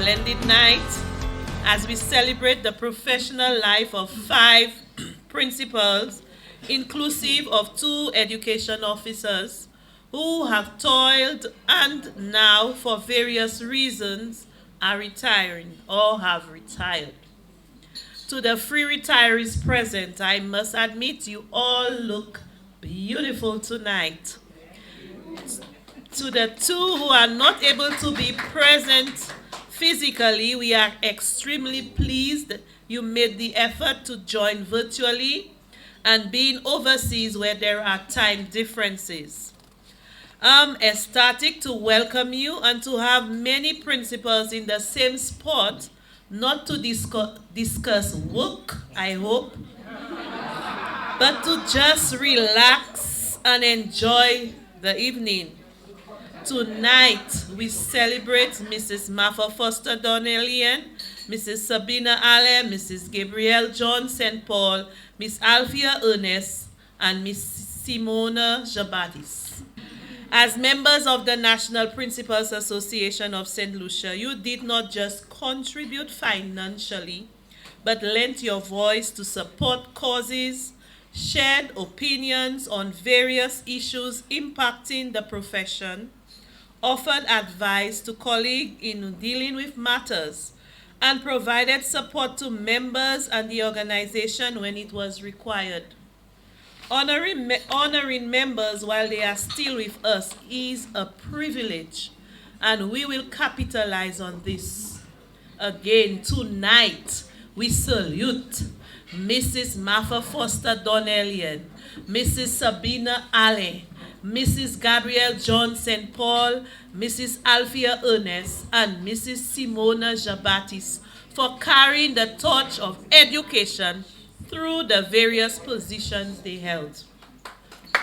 splendid night as we celebrate the professional life of 5 principals, inclusive of 2 education officers who have toiled and now, for various reasons, are retiring or have retired. To the free retirees present, I must admit you all look beautiful tonight. To the 2 who are not able to be present physically, we are extremely pleased you made the effort to join virtually and being overseas where there are time differences. I'm ecstatic to welcome you and to have many principals in the same spot, not to discuss work, I hope, but to just relax and enjoy the evening. Tonight, we celebrate Mrs. Martha Foster Donnellian, Mrs. Sabina Allen, Mrs. Gabrielle John St. Paul, Miss Alfia Ernest, and Miss Simona Jabatis. As members of the National Principals Association of St. Lucia, you did not just contribute financially, but lent your voice to support causes, shared opinions on various issues impacting the profession, offered advice to colleagues in dealing with matters, and provided support to members and the organization when it was required. Honoring members while they are still with us is a privilege, and we will capitalize on this. Again, tonight, we salute Mrs. Martha Foster Donnellian, Mrs. Sabina Allen, Mrs. Gabrielle John St. Paul, Mrs. Alfia Ernest, and Mrs. Simona Jabatis for carrying the torch of education through the various positions they held.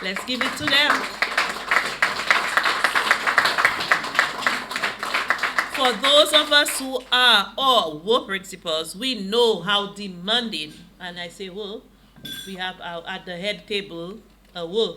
Let's give it to them. For those of us who are or were principals, we know how demanding, and I say were, we have at the head table our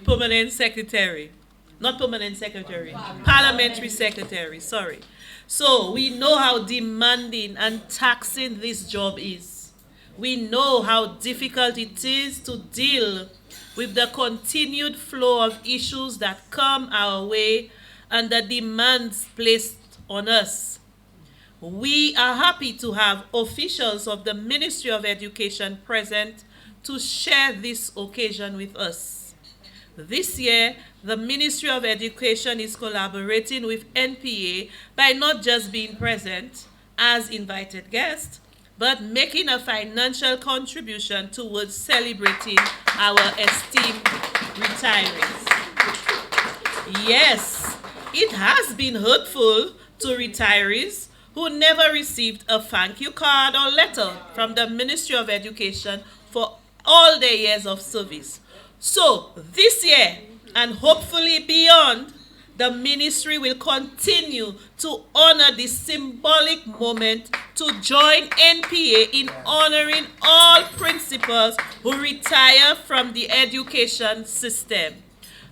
permanent secretary, not permanent secretary, parliamentary secretary, sorry. So we know how demanding and taxing this job is. We know how difficult it is to deal with the continued flow of issues that come our way and the demands placed on us. We are happy to have officials of the Ministry of Education present to share this occasion with us. This year, the Ministry of Education is collaborating with NPA by not just being present as invited guests, but making a financial contribution towards celebrating our esteemed retirees. Yes, it has been hurtful to retirees who never received a thank you card or letter from the Ministry of Education for all their years of service. So this year, and hopefully beyond, the ministry will continue to honor this symbolic moment to join NPA in honoring all principals who retire from the education system.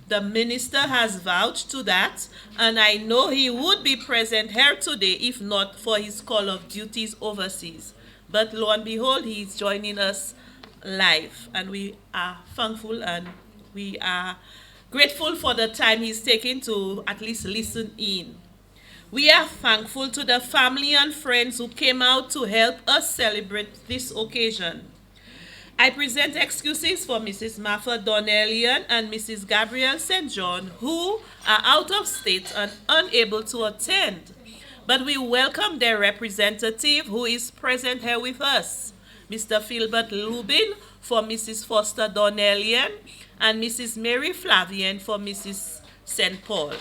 The minister has vouched to that, and I know he would be present here today if not for his call of duties overseas. But lo and behold, he is joining us live, and we are thankful and we are grateful for the time he's taken to at least listen in. We are thankful to the family and friends who came out to help us celebrate this occasion. I present excuses for Mrs. Martha Donnellian and Mrs. Gabrielle St. John, who are out of state and unable to attend. But we welcome their representative who is present here with us, Mr. Philbert Lubin for Mrs. Foster Donnellian and Mrs. Mary Flavian for Mrs. St. Paul.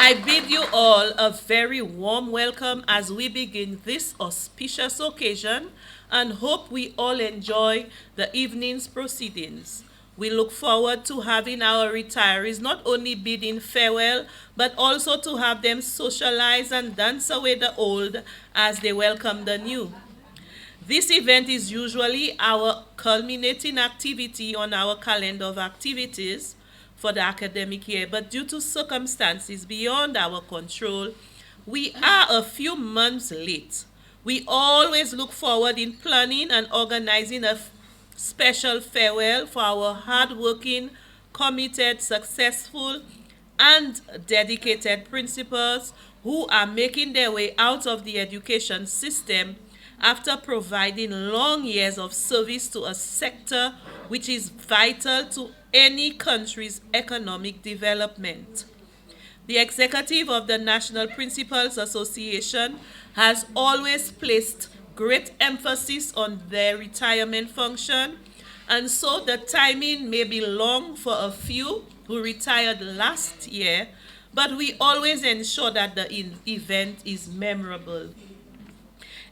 I bid you all a very warm welcome as we begin this auspicious occasion and hope we all enjoy the evening's proceedings. We look forward to having our retirees not only bidding farewell, but also to have them socialize and dance away the old as they welcome the new. This event is usually our culminating activity on our calendar of activities, for the academic year, but due to circumstances beyond our control, we are a few months late. We always look forward in planning and organizing a special farewell for our hardworking, committed, successful, and dedicated principals who are making their way out of the education system after providing long years of service to a sector which is vital to any country's economic development. The executive of the National Principals Association has always placed great emphasis on their retirement function, and so the timing may be long for a few who retired last year, but we always ensure that the event is memorable.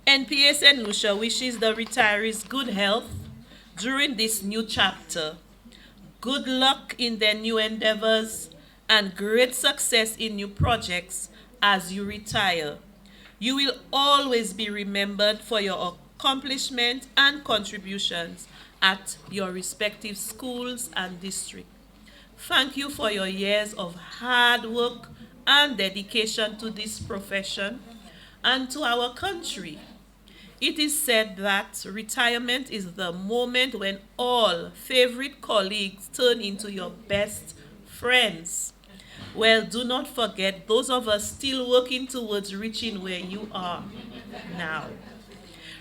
NPA St. Lucia wishes the retirees good health during this new chapter, good luck in their new endeavors, and great success in new projects as you retire. You will always be remembered for your accomplishments and contributions at your respective schools and districts. Thank you for your years of hard work and dedication to this profession and to our country. It is said that retirement is the moment when all favorite colleagues turn into your best friends. Well, do not forget those of us still working towards reaching where you are now.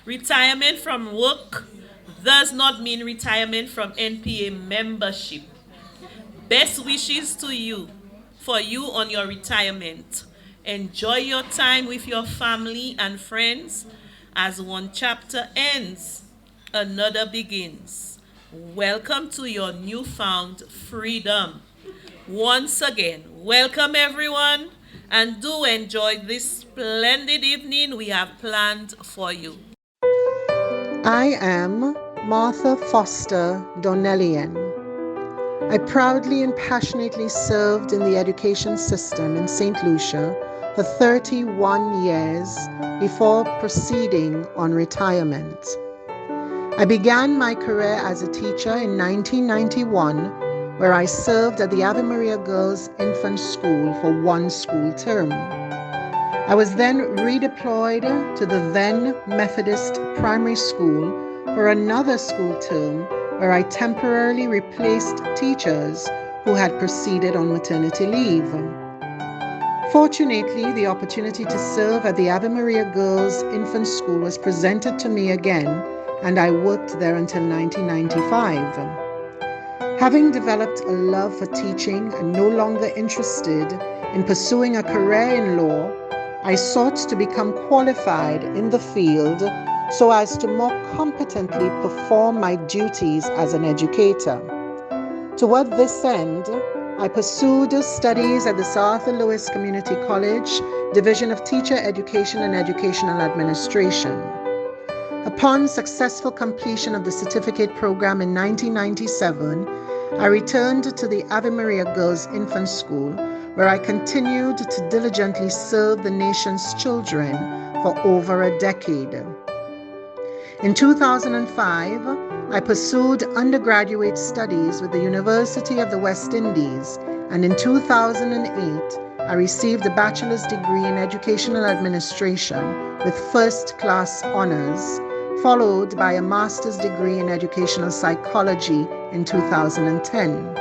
Retirement from work does not mean retirement from NPA membership. Best wishes to you, for you on your retirement. Enjoy your time with your family and friends. As one chapter ends, another begins. Welcome to your newfound freedom. Once again, welcome everyone, and do enjoy this splendid evening we have planned for you. I am Martha Foster Donnellian. I proudly and passionately served in the education system in St. Lucia for 31 years before proceeding on retirement. I began my career as a teacher in 1991, where I served at the Ave Maria Girls Infant School for one school term. I was then redeployed to the then Methodist Primary School for another school term, where I temporarily replaced teachers who had proceeded on maternity leave. Fortunately, the opportunity to serve at the Ave Maria Girls Infant School was presented to me again, and I worked there until 1995. Having developed a love for teaching and no longer interested in pursuing a career in law, I sought to become qualified in the field so as to more competently perform my duties as an educator. Toward this end, I pursued studies at the Sir Arthur Lewis Community College, Division of Teacher Education and Educational Administration. Upon successful completion of the certificate program in 1997, I returned to the Ave Maria Girls Infant School, where I continued to diligently serve the nation's children for over a decade. In 2005, I pursued undergraduate studies with the University of the West Indies, and in 2008, I received a bachelor's degree in educational administration with first-class honors, followed by a master's degree in educational psychology in 2010.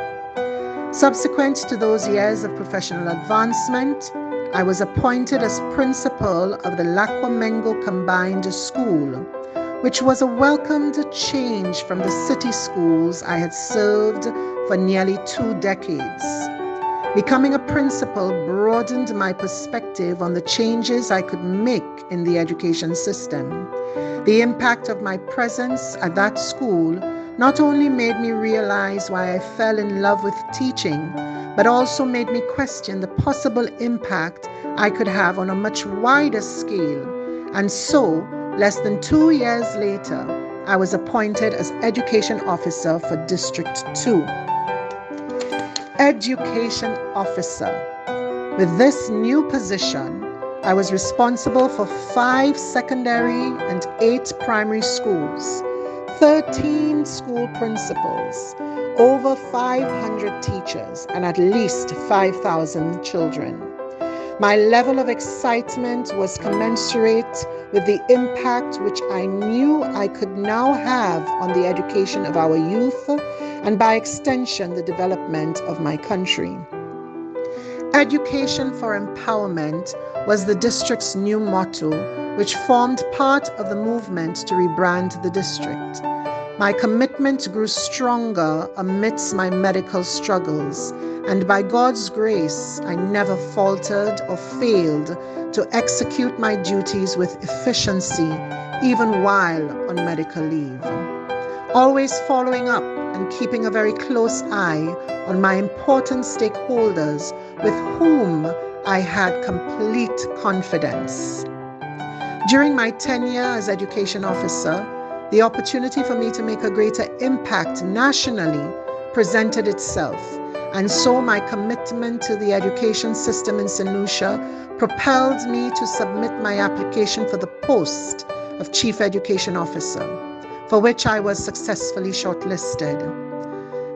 Subsequent to those years of professional advancement, I was appointed as principal of the Lakwamengo Combined School, which was a welcomed change from the city schools I had served for nearly 2 decades. Becoming a principal broadened my perspective on the changes I could make in the education system. The impact of my presence at that school not only made me realize why I fell in love with teaching, but also made me question the possible impact I could have on a much wider scale. And so, less than 2 years later, I was appointed as Education Officer for District 2. Education Officer. With this new position, I was responsible for 5 secondary and 8 primary schools, 13 school principals, over 500 teachers, and at least 5,000 children. My level of excitement was commensurate with the impact which I knew I could now have on the education of our youth and by extension the development of my country. Education for Empowerment was the district's new motto, which formed part of the movement to rebrand the district. My commitment grew stronger amidst my medical struggles, and by God's grace, I never faltered or failed to execute my duties with efficiency, even while on medical leave. Always following up and keeping a very close eye on my important stakeholders with whom I had complete confidence. During my tenure as education officer, the opportunity for me to make a greater impact nationally presented itself, and so my commitment to the education system in St. Lucia propelled me to submit my application for the post of Chief Education Officer, for which I was successfully shortlisted.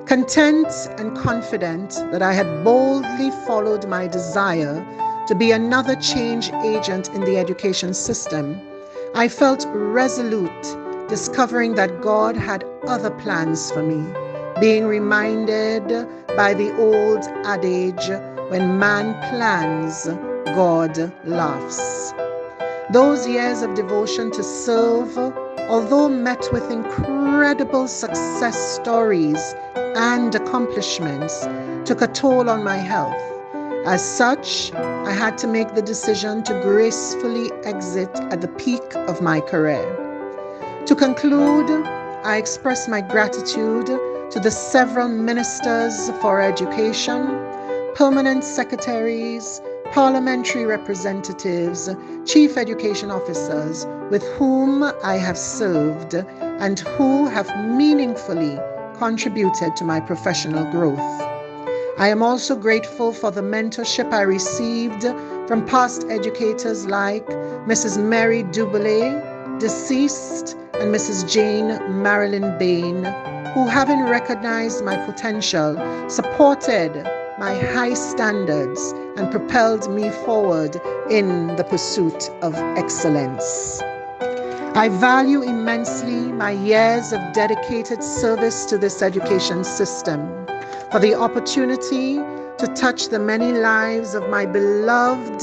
Content and confident that I had boldly followed my desire to be another change agent in the education system, I felt resolute, discovering that God had other plans for me, being reminded by the old adage, when man plans, God laughs. Those years of devotion to serve, although met with incredible success stories and accomplishments, took a toll on my health. As such, I had to make the decision to gracefully exit at the peak of my career. To conclude, I express my gratitude to the several ministers for education, permanent secretaries, parliamentary representatives, chief education officers with whom I have served and who have meaningfully contributed to my professional growth. I am also grateful for the mentorship I received from past educators like Mrs. Mary Dubélé, deceased, and Mrs. Jane Marilyn Bain, who, having recognized my potential, supported my high standards and propelled me forward in the pursuit of excellence. I value immensely my years of dedicated service to this education system, for the opportunity to touch the many lives of my beloved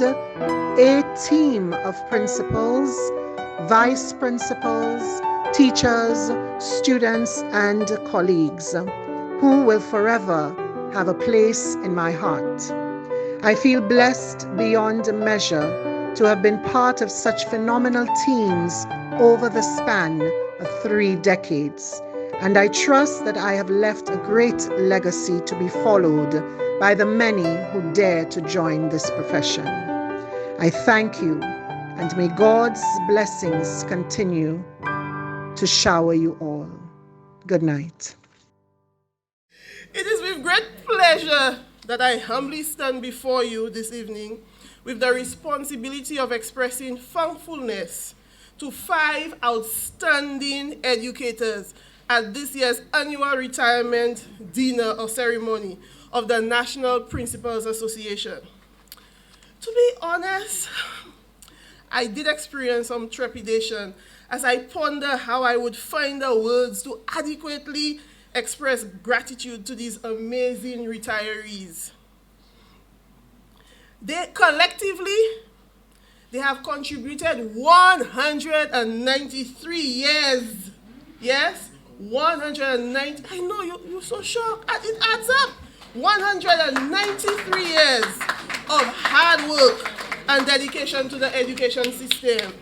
team of principals, vice principals, teachers, students, and colleagues who will forever have a place in my heart. I feel blessed beyond measure to have been part of such phenomenal teams over the span of 3 decades, and I trust that I have left a great legacy to be followed by the many who dare to join this profession. I thank you, and may God's blessings continue to shower you all. Good night. It is with great pleasure that I humbly stand before you this evening with the responsibility of expressing thankfulness to 5 outstanding educators at this year's annual retirement dinner or ceremony of the National Principals Association. To be honest, I did experience some trepidation as I ponder how I would find the words to adequately express gratitude to these amazing retirees. They collectively have contributed 193 years. Yes, 190. I know you're so shocked. It adds up. 193 years of hard work and dedication to the education system.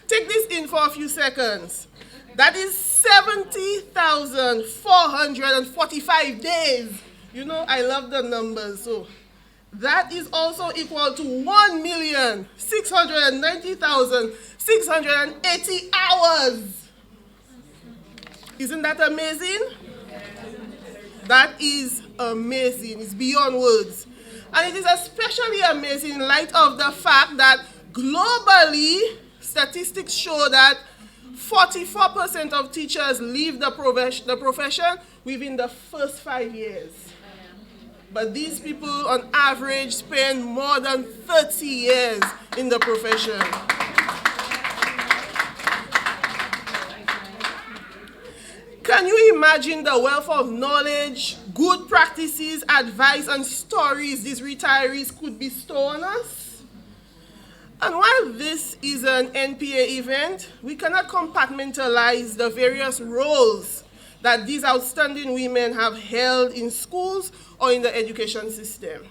Take this in for a few seconds. That is 70,445 days. You know, I love the numbers, so that is also equal to 1,690,680 hours. Isn't that amazing? That is amazing. It's beyond words. And it is especially amazing in light of the fact that globally, statistics show that 44% of teachers leave the profession within the first 5 years. But these people, on average, spend more than 30 years in the profession. Can you imagine the wealth of knowledge, good practices, advice, and stories these retirees could bestow on us? And while this is an NPA event, we cannot compartmentalize the various roles that these outstanding women have held in schools or in the education system.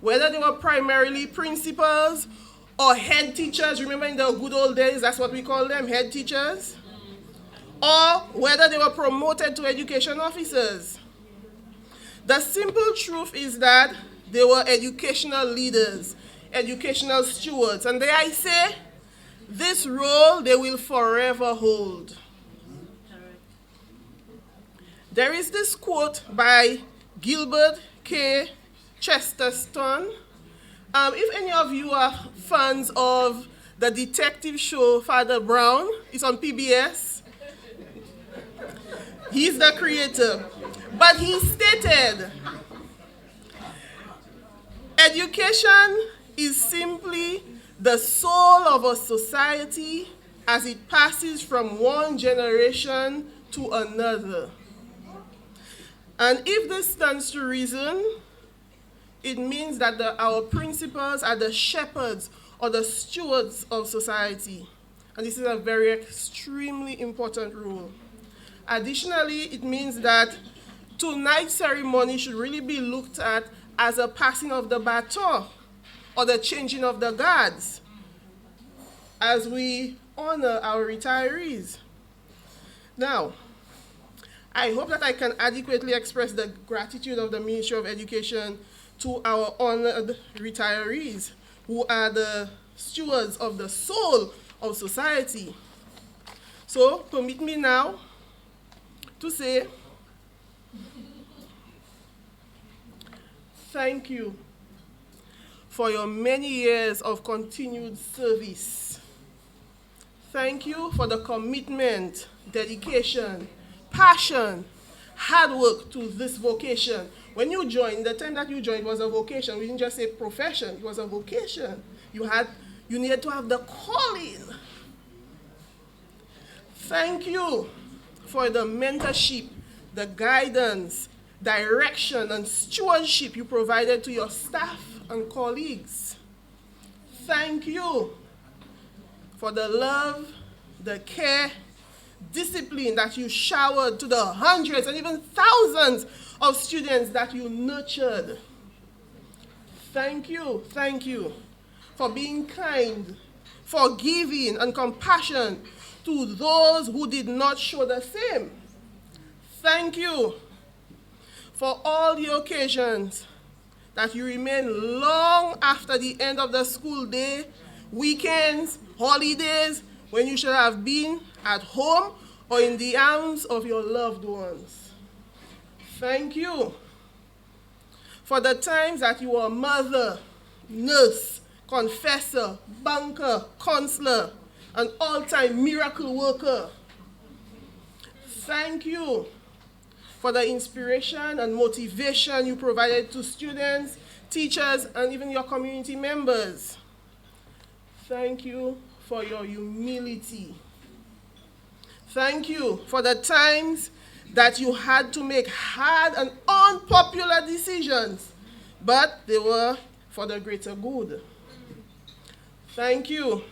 Whether they were primarily principals or head teachers, remember in the good old days, that's what we call them, head teachers, or whether they were promoted to education officers. The simple truth is that they were educational leaders, educational stewards, and dare I say, this role they will forever hold. There is this quote by Gilbert K. Chesterton. If any of you are fans of the detective show Father Brown, it's on PBS. He's the creator. But he stated, education is simply the soul of a society as it passes from one generation to another. And if this stands to reason, it means that our principals are the shepherds or the stewards of society. And this is a very extremely important rule. Additionally, it means that tonight's ceremony should really be looked at as a passing of the baton or the changing of the guards as we honor our retirees. Now, I hope that I can adequately express the gratitude of the Ministry of Education to our honored retirees who are the stewards of the soul of society. So, permit me now to say thank you for your many years of continued service. Thank you for the commitment, dedication, passion, hard work to this vocation. When you joined, the time that you joined was a vocation. We didn't just say profession, it was a vocation. You needed to have the calling. Thank you for the mentorship, the guidance, direction, and stewardship you provided to your staff and colleagues. Thank you for the love, the care, discipline that you showered to the hundreds and even thousands of students that you nurtured. Thank you for being kind, forgiving, and compassionate to those who did not show the same. Thank you for all the occasions that you remain long after the end of the school day, weekends, holidays, when you should have been at home or in the arms of your loved ones. Thank you for the times that you were mother, nurse, confessor, banker, counselor, an all-time miracle worker. Thank you for the inspiration and motivation you provided to students, teachers, and even your community members. Thank you for your humility. Thank you for the times that you had to make hard and unpopular decisions, but they were for the greater good. Thank you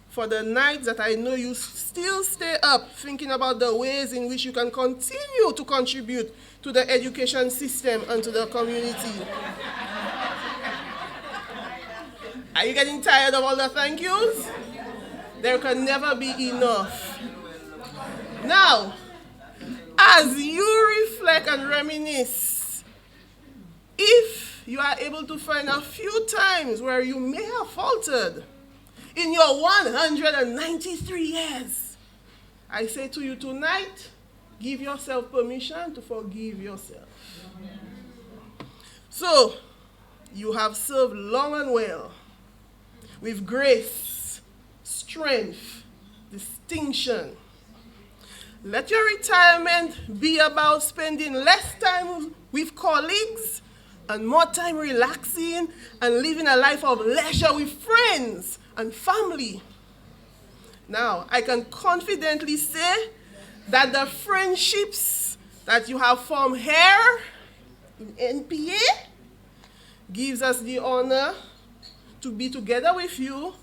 for the nights that I know you still stay up thinking about the ways in which you can continue to contribute to the education system and to the community. Are you getting tired of all the thank yous? There can never be enough. Now, as you reflect and reminisce, if you are able to find a few times where you may have faltered in your 193 years, I say to you tonight, give yourself permission to forgive yourself. So, you have served long and well, with grace, strength, distinction. Let your retirement be about spending less time with colleagues and more time relaxing and living a life of leisure with friends and family. Now, I can confidently say that the friendships that you have formed here in NPA gives us the honor to be together with you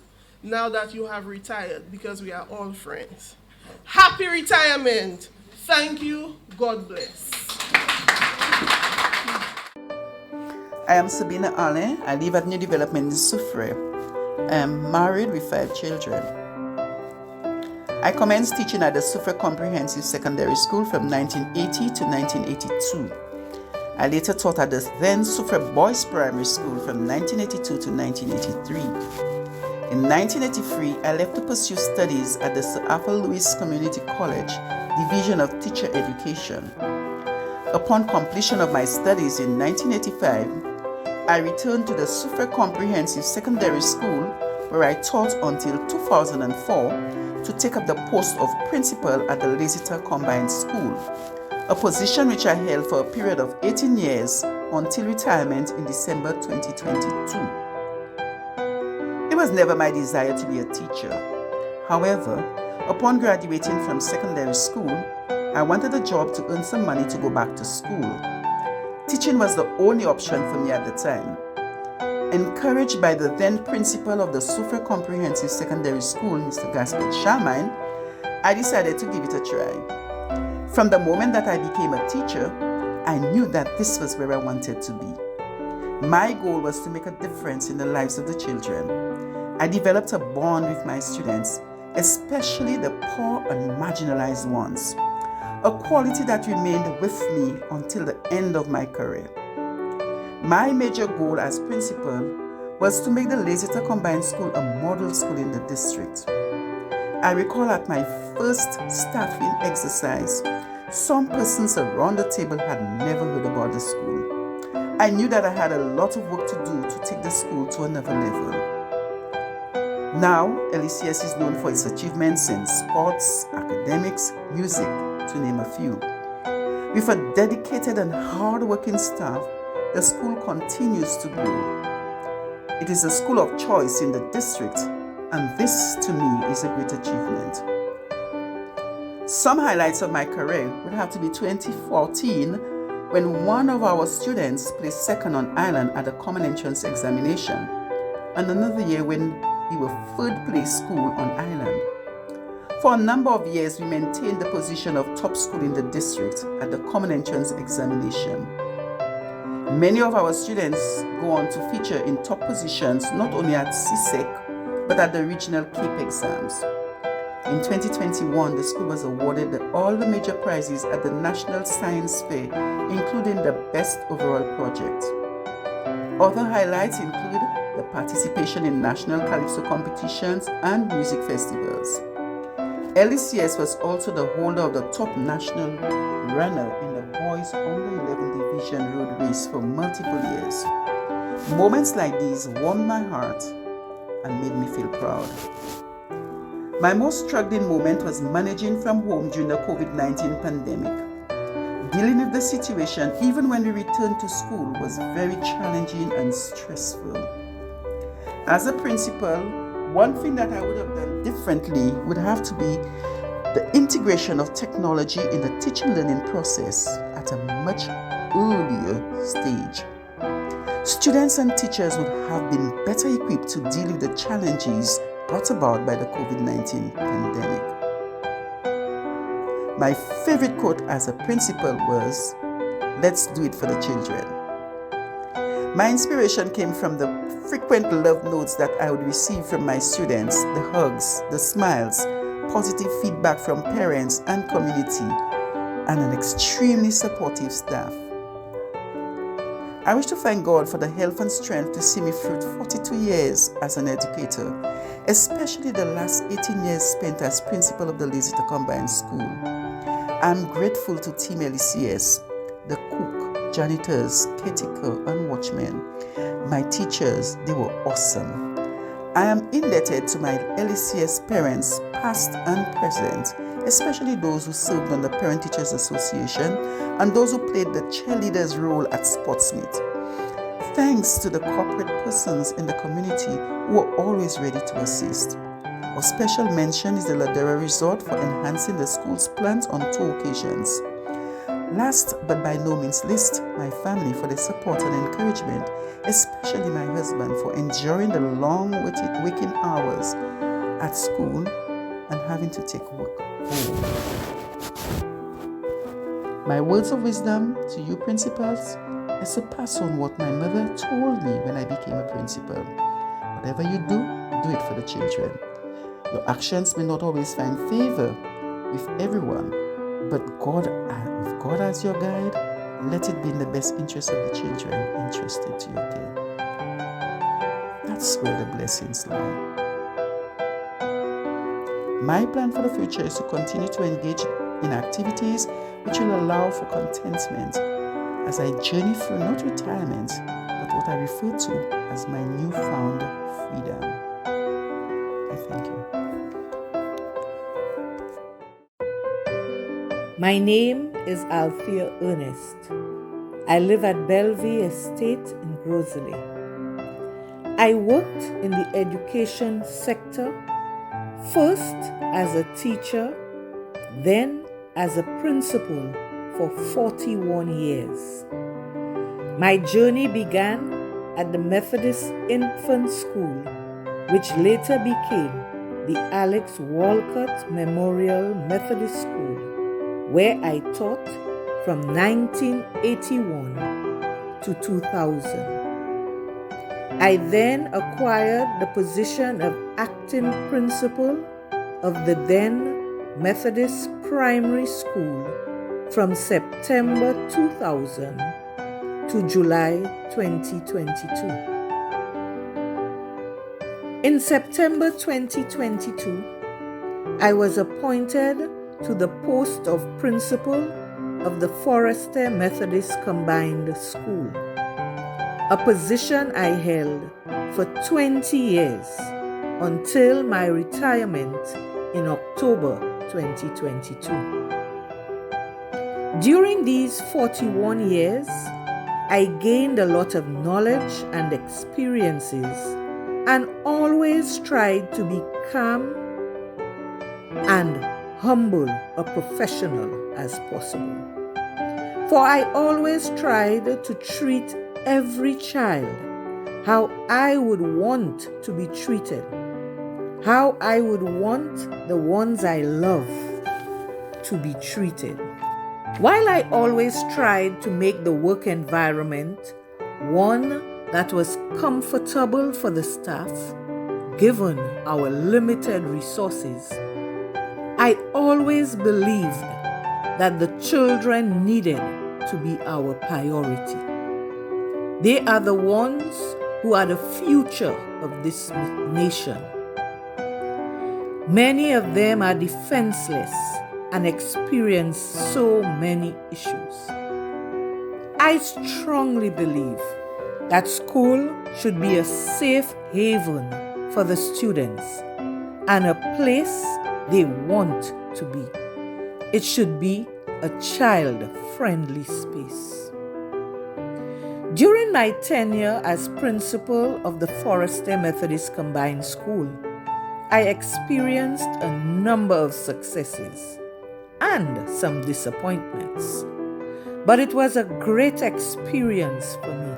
now that you have retired, because we are all friends. Happy retirement. Thank you. God bless. I am Sabina Allen. I live at New Development in Soufrière. I am married with 5 children. I commenced teaching at the Soufrière Comprehensive Secondary School from 1980 to 1982. I later taught at the then Soufrière Boys Primary School from 1982 to 1983. In 1983, I left to pursue studies at the Sir Arthur Lewis Community College, Division of Teacher Education. Upon completion of my studies in 1985, I returned to the Soufrière Comprehensive Secondary School, where I taught until 2004 to take up the post of principal at the Lasita Combined School, a position which I held for a period of 18 years until retirement in December 2022. It was never my desire to be a teacher. However, upon graduating from secondary school, I wanted a job to earn some money to go back to school. Teaching was the only option for me at the time. Encouraged by the then principal of the Soufrière Comprehensive Secondary School, Mr. Gaspard Charmaine, I decided to give it a try. From the moment that I became a teacher, I knew that this was where I wanted to be. My goal was to make a difference in the lives of the children. I developed a bond with my students, especially the poor and marginalized ones, a quality that remained with me until the end of my career. My major goal as principal was to make the Lasita Combined School a model school in the district. I recall at my first staffing exercise, some persons around the table had never heard about the school. I knew that I had a lot of work to do to take the school to another level. Now, LECS is known for its achievements in sports, academics, music, to name a few. With a dedicated and hard-working staff, the school continues to grow. It is a school of choice in the district, and this, to me, is a great achievement. Some highlights of my career would have to be 2014, when one of our students placed second on island at the Common Entrance Examination, and another year when we were third place school on island. For a number of years, we maintained the position of top school in the district at the Common Entrance Examination. Many of our students go on to feature in top positions not only at CSEC, but at the regional CAPE exams. In 2021, the school was awarded all the major prizes at the National Science Fair, including the Best Overall Project. Other highlights include the participation in national calypso competitions and music festivals. LECS was also the holder of the top national runner in the boys under-11 division road race for multiple years. Moments like these warmed my heart and made me feel proud. My most struggling moment was managing from home during the COVID-19 pandemic. Dealing with the situation, even when we returned to school, was very challenging and stressful. As a principal, one thing that I would have done differently would have to be the integration of technology in the teaching learning process at a much earlier stage. Students and teachers would have been better equipped to deal with the challenges brought about by the COVID-19 pandemic. My favorite quote as a principal was, "Let's do it for the children." My inspiration came from the frequent love notes that I would receive from my students, the hugs, the smiles, positive feedback from parents and community, and an extremely supportive staff. I wish to thank God for the health and strength to see me through 42 years as an educator, especially the last 18 years spent as principal of the Lasita Combined School. I'm grateful to Team LECS, the cook, janitors, caretaker, and watchmen. My teachers, they were awesome. I am indebted to my LECS parents, past and present, especially those who served on the Parent Teachers Association and those who played the cheerleaders' role at Sportsmeet. Thanks to the corporate persons in the community who are always ready to assist. Of special mention is the Ladera Resort for enhancing the school's plans on 2 occasions. Last but by no means least, my family for their support and encouragement, especially my husband for enduring the long waking hours at school and having to take work home. My words of wisdom to you principals is to pass on what my mother told me when I became a principal. Whatever you do it for the children. Your actions may not always find favor with everyone, but with God as your guide, let it be in the best interest of the children entrusted to your care. That's where the blessings lie. My plan for the future is to continue to engage in activities which will allow for contentment as I journey through not retirement, but what I refer to as my newfound freedom. I thank you. My name is Althea Ernest. I live at Bellevue Estate in Grosley. I worked in the education sector, first as a teacher, then as a principal for 41 years. My journey began at the Methodist Infant School, which later became the Alex Walcott Memorial Methodist School, where I taught from 1981 to 2000. I then acquired the position of acting principal of the then Methodist Primary School from September 2000 to July 2022. In September 2022, I was appointed to the post of principal of the Forester Methodist Combined School, a position I held for 20 years until my retirement in October 2022. During these 41 years, I gained a lot of knowledge and experiences and always tried to be calm and humble a professional as possible. For I always tried to treat every child how I would want to be treated, how I would want the ones I love to be treated. While I always tried to make the work environment one that was comfortable for the staff, given our limited resources, I always believed that the children needed to be our priority. They are the ones who are the future of this nation. Many of them are defenseless and experience so many issues. I strongly believe that school should be a safe haven for the students and a place they want to be. It should be a child-friendly space. During my tenure as principal of the Forester Methodist Combined School, I experienced a number of successes and some disappointments, but it was a great experience for me.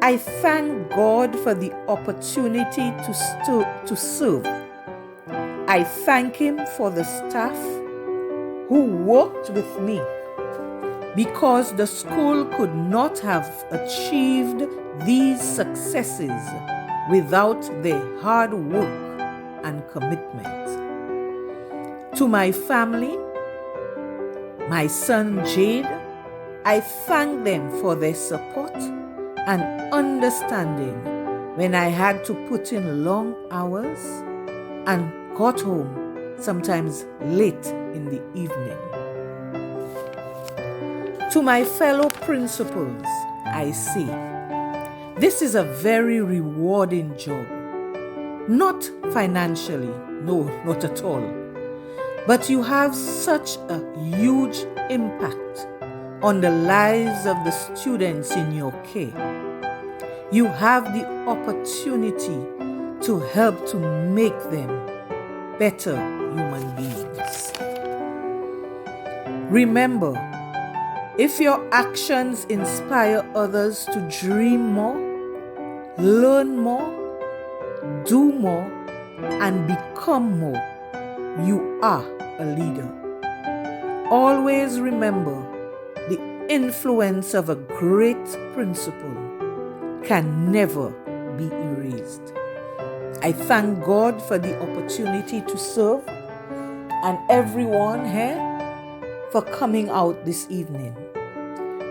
I thank God for the opportunity to serve. I thank Him for the staff who worked with me, because the school could not have achieved these successes without their hard work and commitment. To my family, my son Jade, I thank them for their support and understanding when I had to put in long hours and got home sometimes late in the evening. To my fellow principals, I say, this is a very rewarding job. Not financially, no, not at all. But you have such a huge impact on the lives of the students in your care. You have the opportunity to help to make them better human beings. Remember, if your actions inspire others to dream more, learn more, do more, and become more, you are a leader. Always remember, the influence of a great principle can never be erased. I thank God for the opportunity to serve and everyone here for coming out this evening.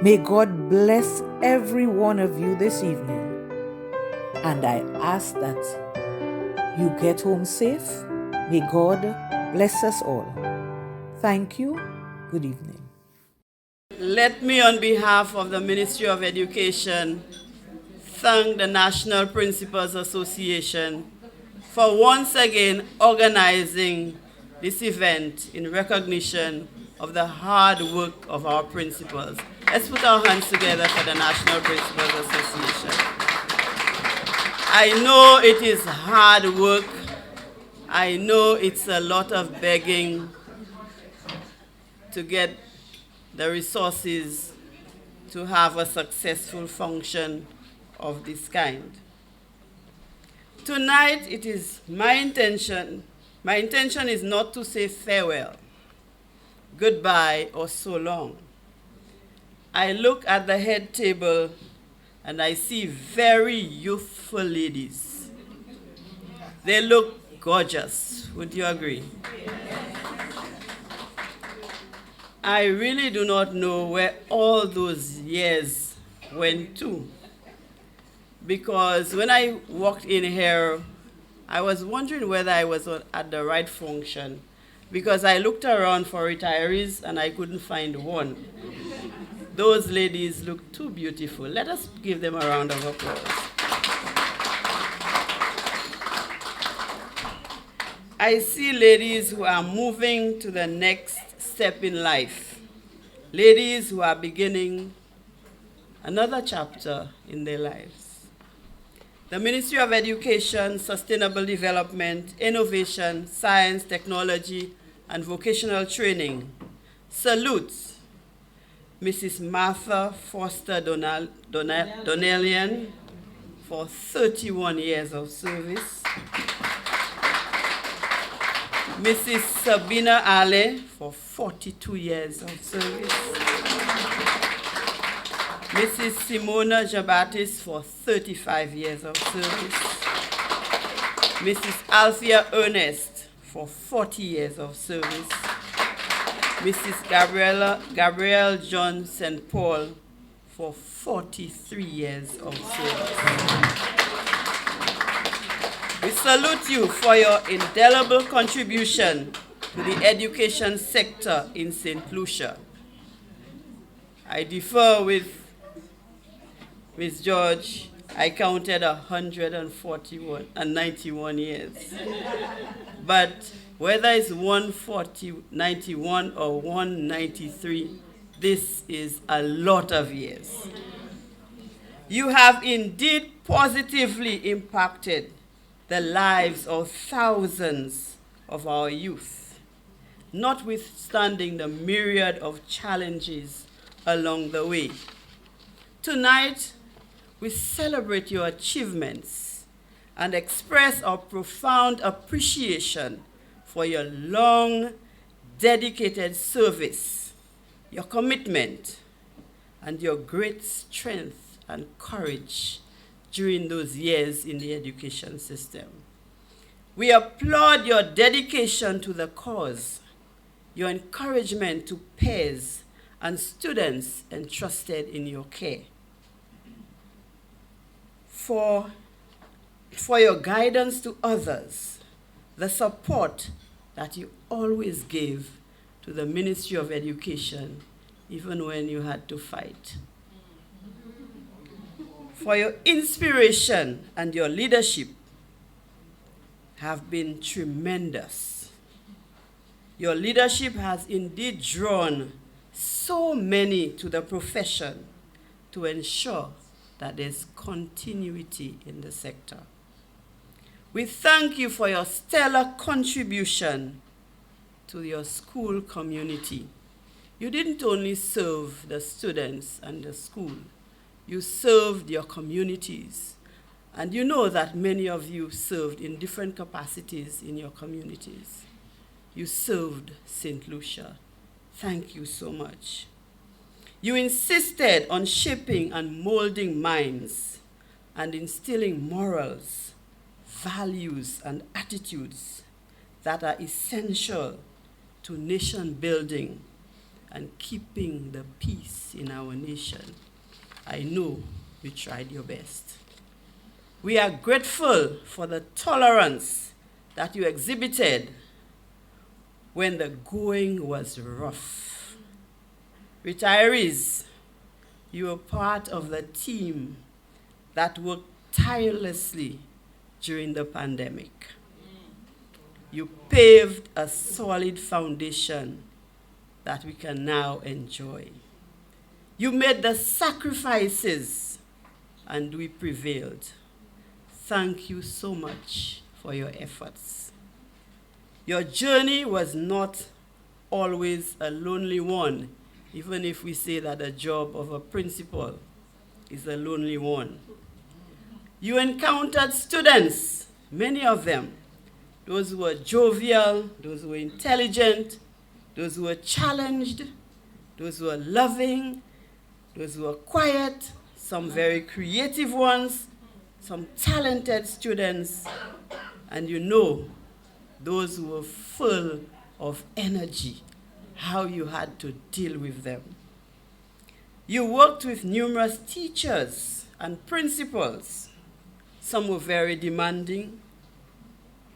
May God bless every one of you this evening. And I ask that you get home safe. May God bless us all. Thank you. Good evening. Let me, on behalf of the Ministry of Education, thank the National Principals Association for once again organizing this event in recognition of the hard work of our principals. Let's put our hands together for the National Principals Association. I know it is hard work. I know it's a lot of begging to get the resources to have a successful function of this kind. Tonight, it is my intention is not to say farewell, goodbye, or so long. I look at the head table and I see very youthful ladies. They look gorgeous. Would you agree? I really do not know where all those years went to. Because when I walked in here, I was wondering whether I was at the right function. Because I looked around for retirees and I couldn't find one. Those ladies look too beautiful. Let us give them a round of applause. I see ladies who are moving to the next step in life. Ladies who are beginning another chapter in their lives. The Ministry of Education, Sustainable Development, Innovation, Science, Technology, and Vocational Training salutes Mrs. Martha Foster Donnellian for 31 years of service, Mrs. Sabina Ale for 42 years of service, Mrs. Simona Jabatis for 35 years of service, Mrs. Althea Ernest for 40 years of service, Mrs. Gabrielle John St. Paul for 43 years of service. We salute you for your indelible contribution to the education sector in St. Lucia. I differ with Ms. George. I counted 191 years. But whether it's 191 or 193, this is a lot of years. You have indeed positively impacted the lives of thousands of our youth, notwithstanding the myriad of challenges along the way. Tonight, we celebrate your achievements and express our profound appreciation for your long, dedicated service, your commitment, and your great strength and courage during those years in the education system. We applaud your dedication to the cause, your encouragement to peers and students entrusted in your care, for your guidance to others, the support that you always gave to the Ministry of Education, even when you had to fight, for your inspiration and your leadership, have been tremendous. Your leadership has indeed drawn so many to the profession to ensure that there's continuity in the sector. We thank you for your stellar contribution to your school community. You didn't only serve the students and the school, you served your communities. And you know that many of you served in different capacities in your communities. You served St. Lucia. Thank you so much. You insisted on shaping and molding minds and instilling morals, values, and attitudes that are essential to nation building and keeping the peace in our nation. I know you tried your best. We are grateful for the tolerance that you exhibited when the going was rough. Retirees, you were part of the team that worked tirelessly during the pandemic. You paved a solid foundation that we can now enjoy. You made the sacrifices and we prevailed. Thank you so much for your efforts. Your journey was not always a lonely one, even if we say that the job of a principal is a lonely one. You encountered students, many of them, those who were jovial, those who were intelligent, those who were challenged, those who were loving, those who were quiet, some very creative ones, some talented students, and you know those who were full of energy, how you had to deal with them. You worked with numerous teachers and principals. Some were very demanding.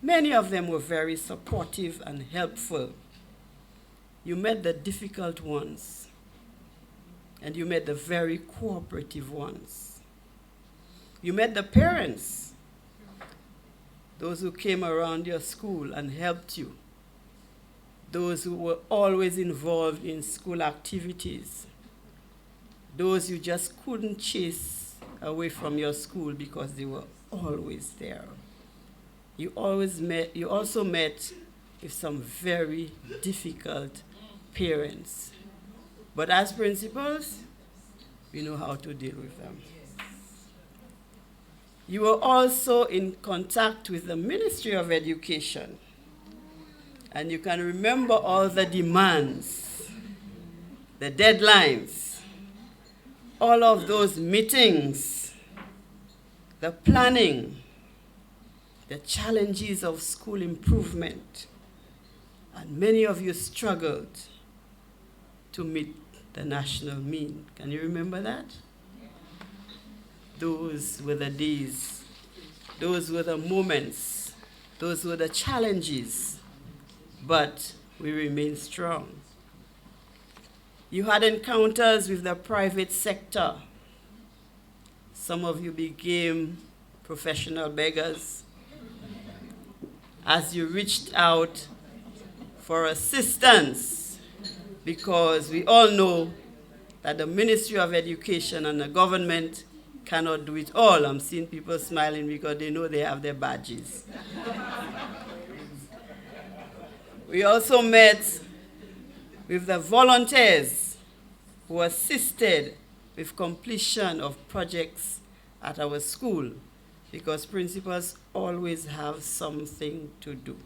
Many of them were very supportive and helpful. You met the difficult ones, and you met the very cooperative ones. You met the parents, those who came around your school and helped you, those who were always involved in school activities, those you just couldn't chase away from your school because they were always there. You also met with some very difficult parents. But as principals, we know how to deal with them. You were also in contact with the Ministry of Education. And you can remember all the demands, the deadlines, all of those meetings, the planning, the challenges of school improvement. And many of you struggled to meet the national mean. Can you remember that? Those were the days. Those were the moments. Those were the challenges. But we remain strong. You had encounters with the private sector. Some of you became professional beggars as you reached out for assistance, because we all know that the Ministry of Education and the government cannot do it all. I'm seeing people smiling because they know they have their badges. We also met with the volunteers who assisted with completion of projects at our school, because principals always have something to do.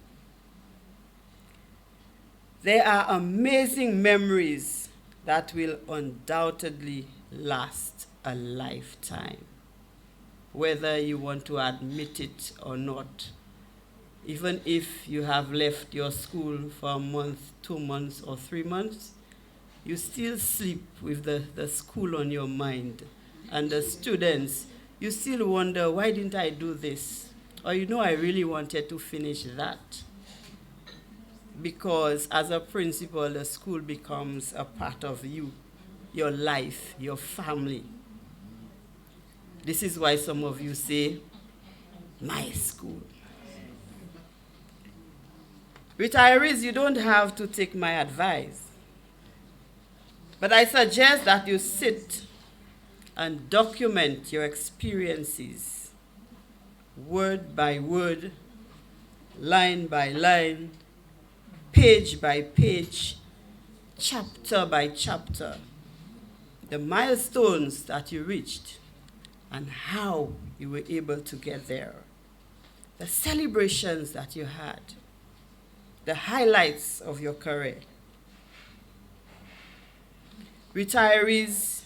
There are amazing memories that will undoubtedly last a lifetime, whether you want to admit it or not. Even if you have left your school for a month, 2 months, or 3 months, you still sleep with the school on your mind. And the students, you still wonder, why didn't I do this? Or I really wanted to finish that. Because as a principal, the school becomes a part of you, your life, your family. This is why some of you say, my school. Retirees, you don't have to take my advice, but I suggest that you sit and document your experiences, word by word, line by line, page by page, chapter by chapter, the milestones that you reached and how you were able to get there, the celebrations that you had, the highlights of your career. Retirees,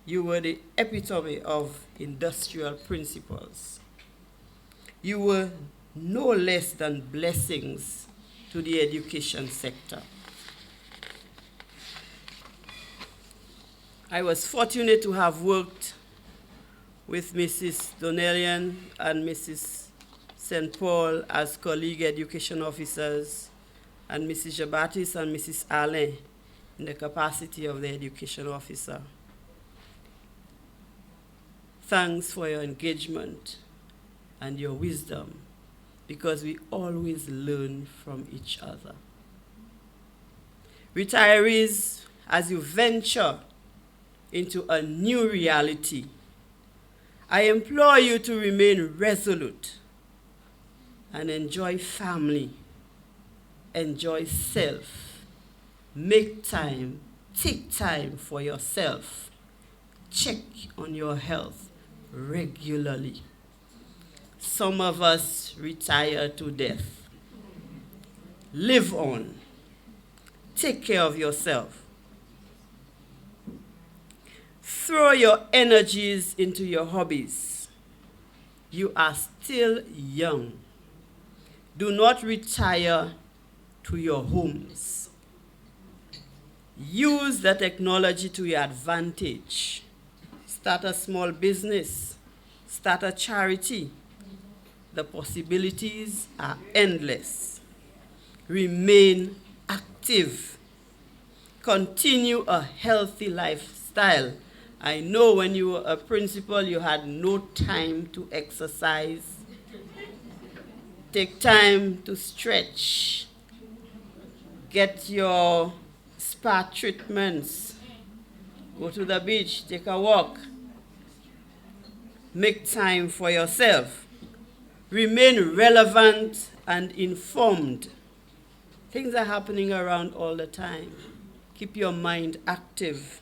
you were the epitome of industrial principles. You were no less than blessings to the education sector. I was fortunate to have worked with Mrs. Donnellian and Mrs. St. Paul as colleague education officers, and Mrs. Jabatis and Mrs. Allen in the capacity of the education officer. Thanks for your engagement and your wisdom, because we always learn from each other. Retirees, as you venture into a new reality, I implore you to remain resolute and enjoy family, enjoy self, make time, take time for yourself, check on your health regularly. Some of us retire to death. Live on. Take care of yourself. Throw your energies into your hobbies. You are still young. Do not retire to your homes. Use the technology to your advantage. Start a small business. Start a charity. The possibilities are endless. Remain active. Continue a healthy lifestyle. I know when you were a principal, you had no time to exercise. Take time to stretch. Get your spa treatments. Go to the beach, take a walk. Make time for yourself. Remain relevant and informed. Things are happening around all the time. Keep your mind active.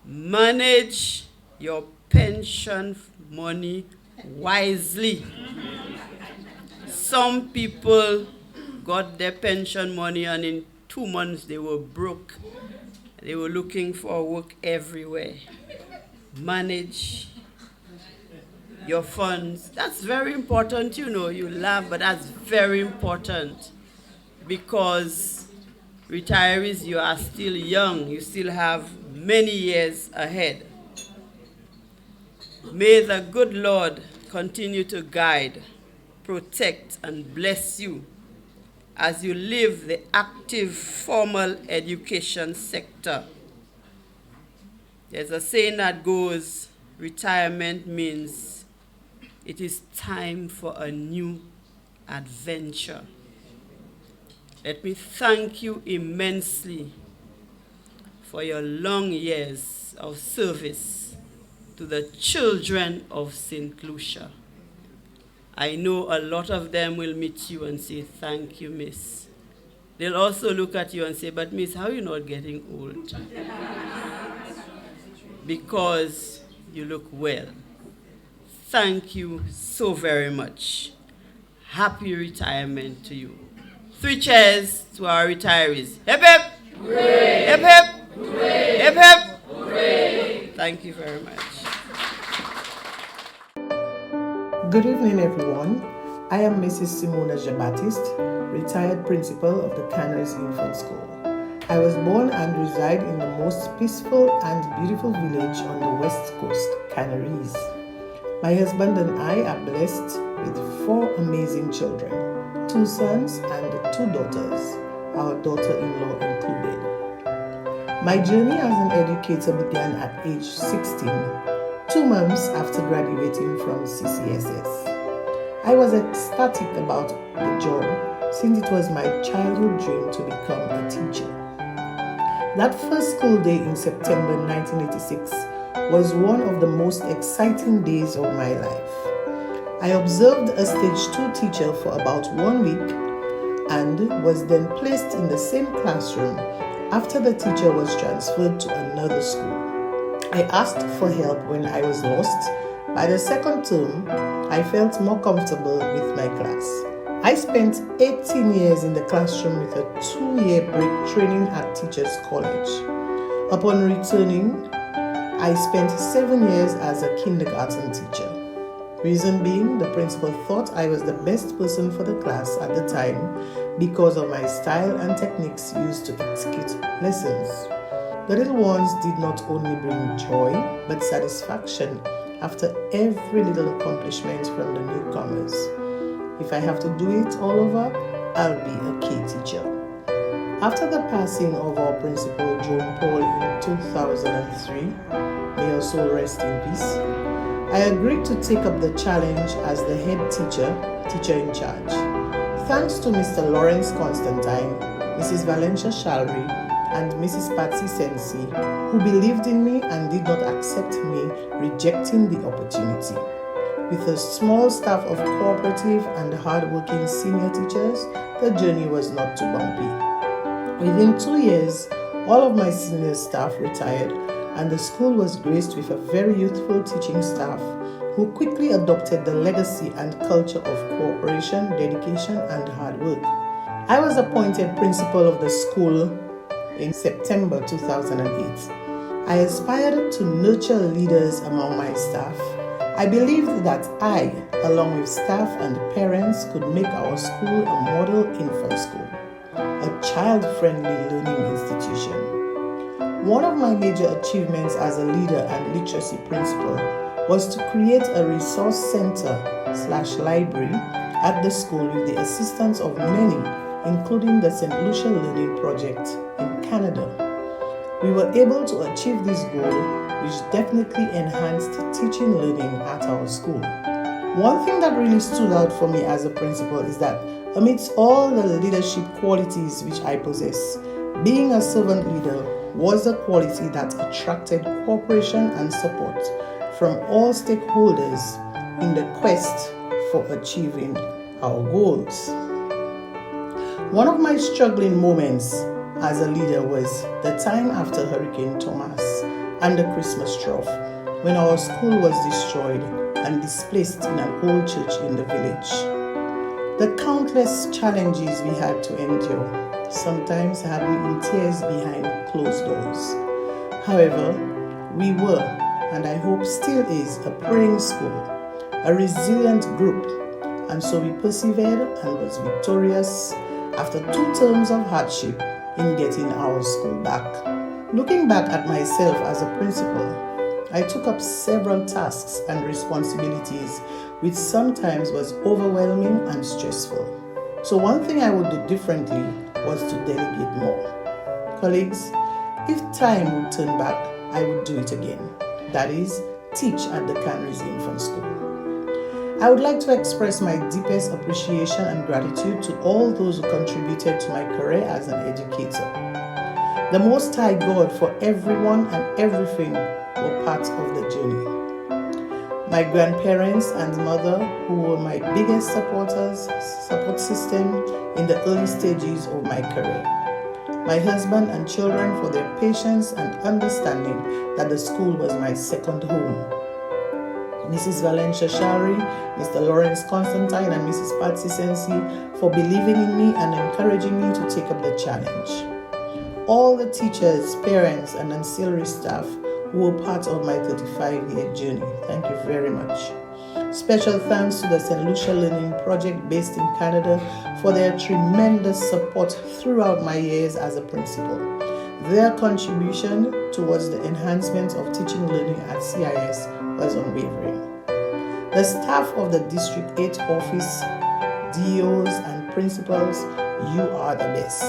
Manage your pension money wisely. Some people got their pension money and in 2 months they were broke. They were looking for work everywhere. Manage your funds. That's very important, you know. You laugh, but that's very important, because retirees, you are still young. You still have many years ahead. May the good Lord continue to guide, protect, and bless you as you live the active formal education sector. There's a saying that goes, retirement means it is time for a new adventure. Let me thank you immensely for your long years of service to the children of St. Lucia. I know a lot of them will meet you and say, thank you, miss. They'll also look at you and say, but miss, how are you not getting old? Because you look well. Thank you so very much. Happy retirement to you. 3 cheers to our retirees. Hip hip! Hooray! Hip hip! Hooray! Hip hip! Hooray! Thank you very much. Good evening, everyone. I am Mrs. Simona Jabatist, retired principal of the Canaries Infant School. I was born and reside in the most peaceful and beautiful village on the west coast, Canaries. My husband and I are blessed with 4 amazing children, 2 sons and 2 daughters, our daughter-in-law included. My journey as an educator began at age 16, 2 months after graduating from CCSS. I was ecstatic about the job since it was my childhood dream to become a teacher. That first school day in September 1986 was one of the most exciting days of my life. I observed a stage 2 teacher for about 1 week and was then placed in the same classroom after the teacher was transferred to another school. I asked for help when I was lost. By the second term, I felt more comfortable with my class. I spent 18 years in the classroom with a 2-year break training at Teachers College. Upon returning, I spent 7 years as a kindergarten teacher. Reason being, the principal thought I was the best person for the class at the time because of my style and techniques used to execute lessons. The little ones did not only bring joy, but satisfaction after every little accomplishment from the newcomers. If I have to do it all over, I'll be a K teacher. After the passing of our principal, Joan Paul, in 2003, may her soul rest in peace, I agreed to take up the challenge as the head teacher in charge. Thanks to Mr. Lawrence Constantine, Mrs. Valencia Shalry, and Mrs. Patsy Sensi, who believed in me and did not accept me rejecting the opportunity. With a small staff of cooperative and hardworking senior teachers, the journey was not too bumpy. Within 2 years, all of my senior staff retired, and the school was graced with a very youthful teaching staff who quickly adopted the legacy and culture of cooperation, dedication, and hard work. I was appointed principal of the school in September 2008. I aspired to nurture leaders among my staff. I believed that I, along with staff and parents, could make our school a model infant school, a child-friendly learning institution. One of my major achievements as a leader and literacy principal was to create a resource center/library at the school with the assistance of many, including the St. Lucia Learning Project in Canada. We were able to achieve this goal, which definitely enhanced teaching learning at our school. One thing that really stood out for me as a principal is that amidst all the leadership qualities which I possess, being a servant leader was a quality that attracted cooperation and support from all stakeholders in the quest for achieving our goals. One of my struggling moments as a leader was the time after Hurricane Thomas and the Christmas trough, when our school was destroyed and displaced in an old church in the village. The countless challenges we had to endure sometimes had me in tears behind closed doors. However, we were, and I hope still is, a praying school, a resilient group, and so we persevered and was victorious after 2 terms of hardship in getting our school back. Looking back at myself as a principal, I took up several tasks and responsibilities which sometimes was overwhelming and stressful. So one thing I would do differently was to delegate more. Colleagues, if time would turn back, I would do it again. That is, teach at the Canries Infant School. I would like to express my deepest appreciation and gratitude to all those who contributed to my career as an educator. The Most High God, for everyone and everything, were part of the journey. My grandparents and mother, who were my biggest support system in the early stages of my career. My husband and children for their patience and understanding that the school was my second home. Mrs. Valencia Shari, Mr. Lawrence Constantine, and Mrs. Patsy Sensi for believing in me and encouraging me to take up the challenge. All the teachers, parents, and ancillary staff who were part of my 35-year journey. Thank you very much. Special thanks to the St. Lucia Learning Project based in Canada for their tremendous support throughout my years as a principal. Their contribution towards the enhancement of teaching learning at CIS was unwavering. The staff of the District 8 office, DOs and principals, you are the best.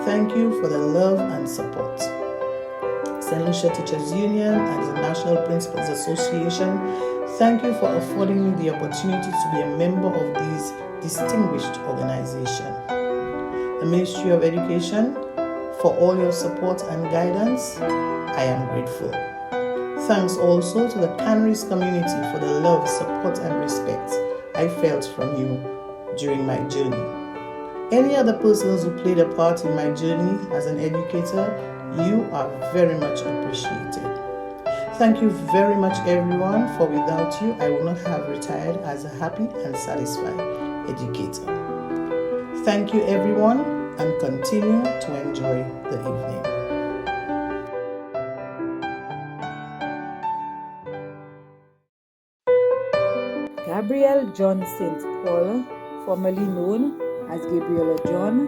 Thank you for the love and support. St. Lucia Teachers Union and the National Principals Association, thank you for affording me the opportunity to be a member of this distinguished organization. the Ministry of Education, for all your support and guidance. I am grateful. Thanks also to the Canaries community for the love, support, and respect I felt from you during my journey. Any other persons who played a part in my journey as an educator, you are very much appreciated. Thank you very much, everyone, for without you, I would not have retired as a happy and satisfied educator. Thank you, everyone, and continue to enjoy the evening. Gabriel John St. Paul, formerly known as Gabriella John,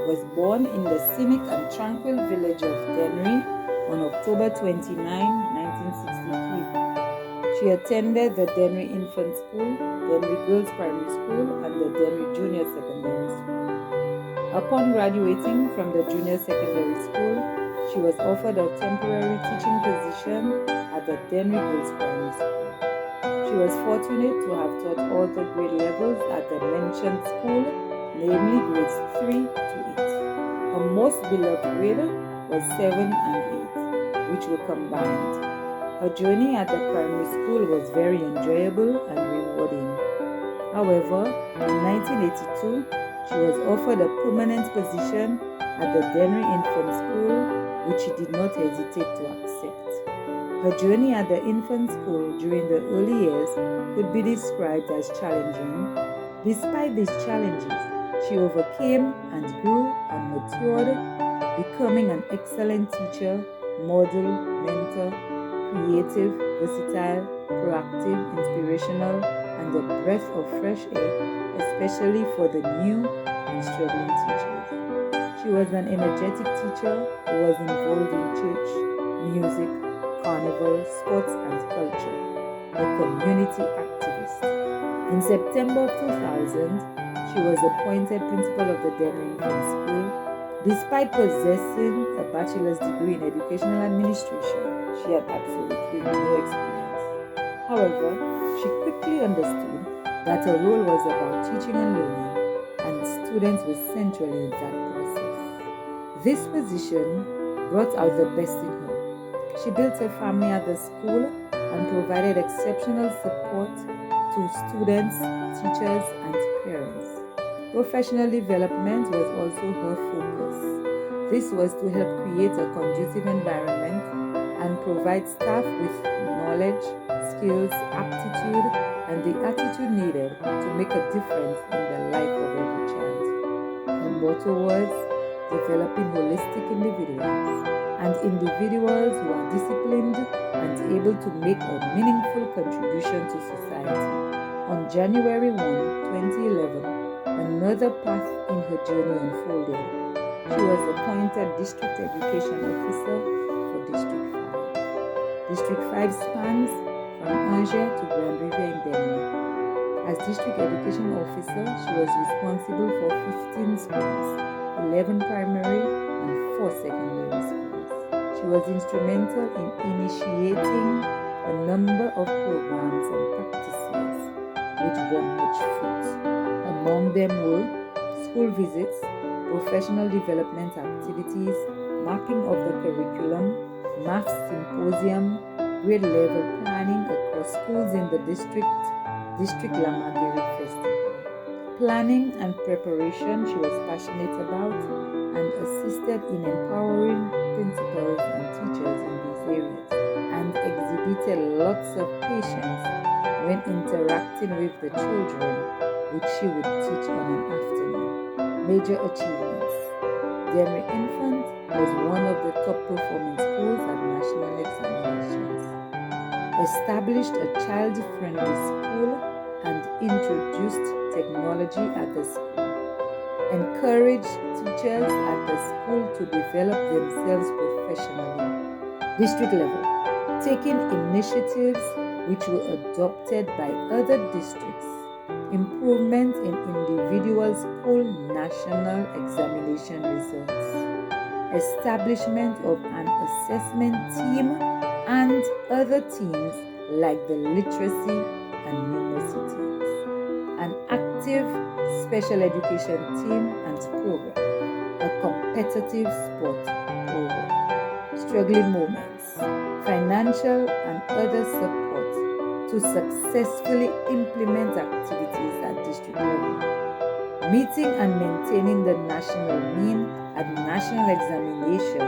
was born in the scenic and tranquil village of Dennery on October 29, 1963. She attended the Dennery Infant School, Dennery Girls Primary School, and the Dennery Junior Secondary School. Upon graduating from the Junior Secondary School, she was offered a temporary teaching position at the Dennery Girls Primary School. She was fortunate to have taught all the grade levels at the mentioned school, namely grades 3 to 8. Her most beloved grade was 7 and 8, which were combined. Her journey at the primary school was very enjoyable and rewarding. However, in 1982, she was offered a permanent position at the Dennery Infant School, which she did not hesitate to accept. Her journey at the infant school during the early years could be described as challenging. Despite these challenges, she overcame and grew and matured, becoming an excellent teacher, model, mentor, creative, versatile, proactive, inspirational, and a breath of fresh air, especially for the new and struggling teachers. She was an energetic teacher who was involved in church, music, carnival, sports, and culture, a community activist. In September 2000, she was appointed principal of the Dennery Infant School. Despite possessing a bachelor's degree in educational administration, she had absolutely no experience. However, she quickly understood that her role was about teaching and learning, and students were central in that process. This position brought out the best in her. She built a family at the school and provided exceptional support to students, teachers, and parents. Professional development was also her focus. This was to help create a conducive environment and provide staff with knowledge, skills, aptitude, and the attitude needed to make a difference in the life of every child. Her motto was developing holistic individuals and individuals who are disciplined and able to make a meaningful contribution to society. On January 1, 2011, another path in her journey unfolded. She was appointed District Education Officer for District 5. District 5 spans from Angers to Grand Rivière in Denmark. As District Education Officer, she was responsible for 15 schools, 11 primary and 4 secondary schools. She was instrumental in initiating a number of programs and practices which bore much fruit. Among them were school visits, professional development activities, mapping of the curriculum, maths symposium, grade level planning across schools in the District Lamagiri Festival. Planning and preparation she was passionate about and assisted in empowering principals and teachers in these areas, and exhibited lots of patience when interacting with the children, which she would teach on an afternoon. Major achievements. Dennery Infant was one of the top performing schools at national examinations. Established a child-friendly school and introduced technology at the school. Encouraged teachers at the school to develop themselves professionally. District level. Taking initiatives which were adopted by other districts. Improvement in individual school national examination results. Establishment of an assessment team and other teams like the literacy and numeracy teams. An active active special education team and program, a competitive sport program, struggling moments, financial and other support to successfully implement activities at district level, meeting and maintaining the national mean at national examination,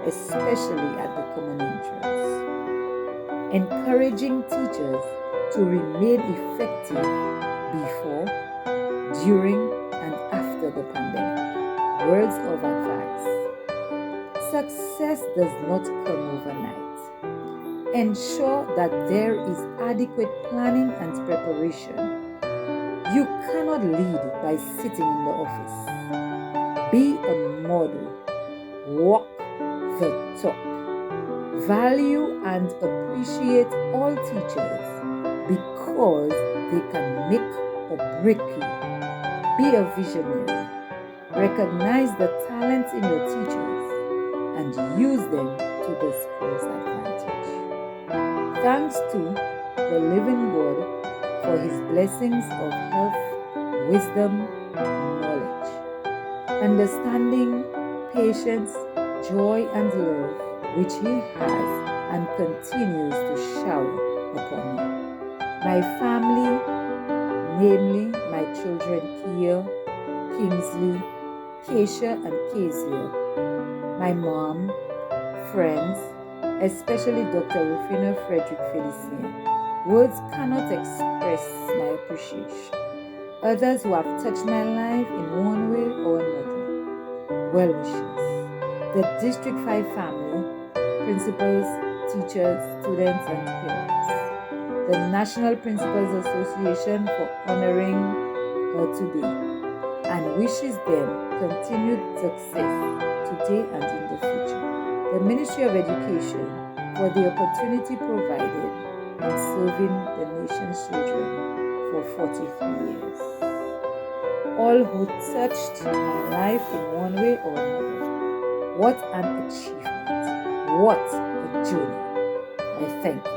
especially at the common entrance, encouraging teachers to remain effective before, during, and after the pandemic. Words of advice. Success does not come overnight. Ensure that there is adequate planning and preparation. You cannot lead by sitting in the office. Be a model. Walk the talk. Value and appreciate all teachers because they can make or break you. Be a visionary. Recognize the talents in your teachers and use them to the school's advantage. Thanks to the living God for his blessings of health, wisdom, knowledge, understanding, patience, joy, and love, which he has and continues to shower upon me. My family, namely my children Kia, Kingsley, Keisha, and Kezia, my mom, friends, especially Dr. Rufina Frederick Felicien. Words cannot express my appreciation. Others who have touched my life in one way or another. Well wishes. The District 5 family, principals, teachers, students, and parents. The National Principals Association for honoring her today, and wishes them continued success today and in the future. The Ministry of Education for the opportunity provided in serving the nation's children for 43 years. All who touched my life in one way or another. What an achievement. What a journey. I thank you.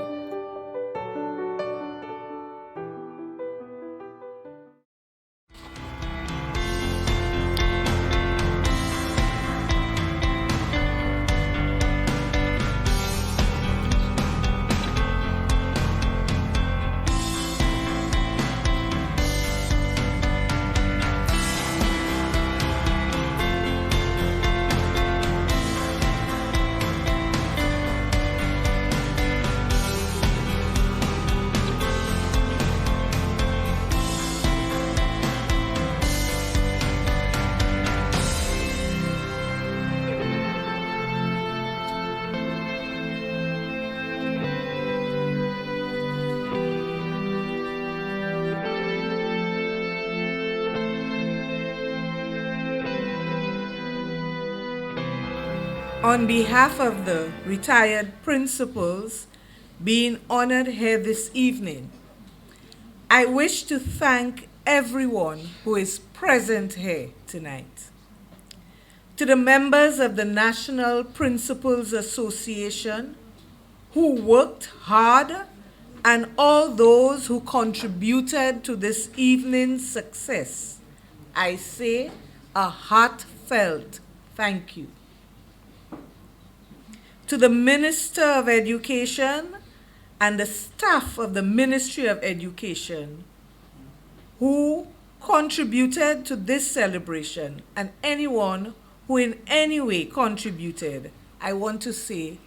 On behalf of the retired principals being honored here this evening, I wish to thank everyone who is present here tonight. To the members of the National Principals Association who worked hard and all those who contributed to this evening's success, I say a heartfelt thank you. To the Minister of Education and the staff of the Ministry of Education who contributed to this celebration, and anyone who in any way contributed, I want to say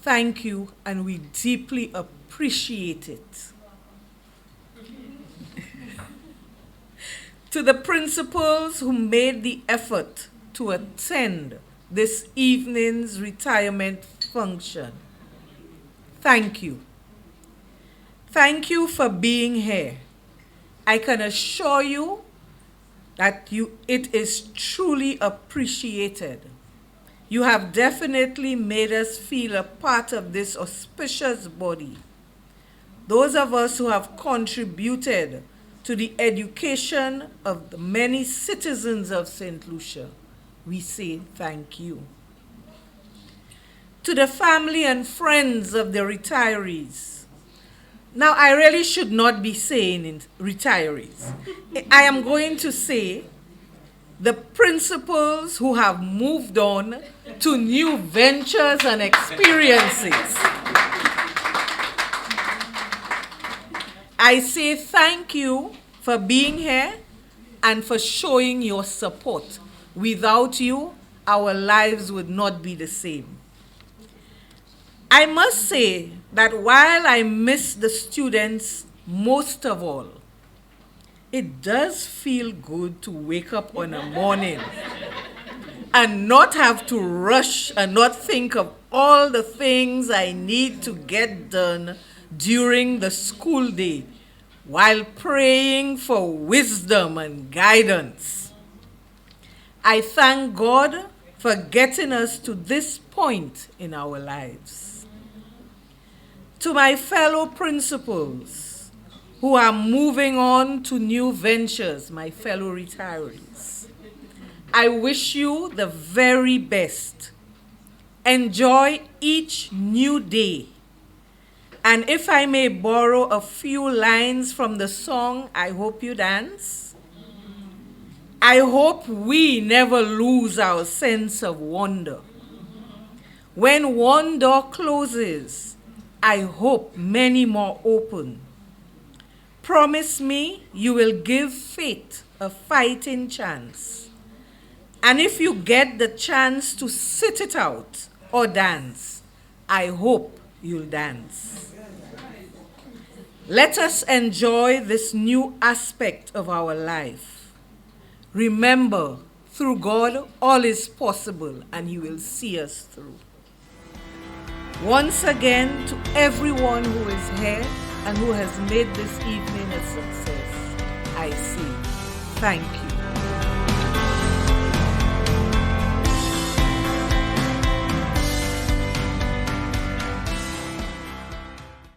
thank you, and we deeply appreciate it. To the principals who made the effort to attend this evening's retirement function, thank you. Thank you for being here. I can assure you that it is truly appreciated. You have definitely made us feel a part of this auspicious body. Those of us who have contributed to the education of the many citizens of St. Lucia, we say thank you. To the family and friends of the retirees, Now, I really should not be saying retirees. I am going to say the principals who have moved on to new ventures and experiences. I say thank you for being here and for showing your support. Without you, our lives would not be the same. I must say that while I miss the students most of all, it does feel good to wake up on a morning and not have to rush and not think of all the things I need to get done during the school day while praying for wisdom and guidance. I thank God for getting us to this point in our lives. To my fellow principals who are moving on to new ventures, my fellow retirees, I wish you the very best. Enjoy each new day. And if I may borrow a few lines from the song, I Hope You Dance, I hope we never lose our sense of wonder. When one door closes, I hope many more open. Promise me you will give fate a fighting chance. And if you get the chance to sit it out or dance, I hope you'll dance. Let us enjoy this new aspect of our life. Remember, through God, all is possible, and He will see us through. Once again, to everyone who is here and who has made this evening a success, I say thank you.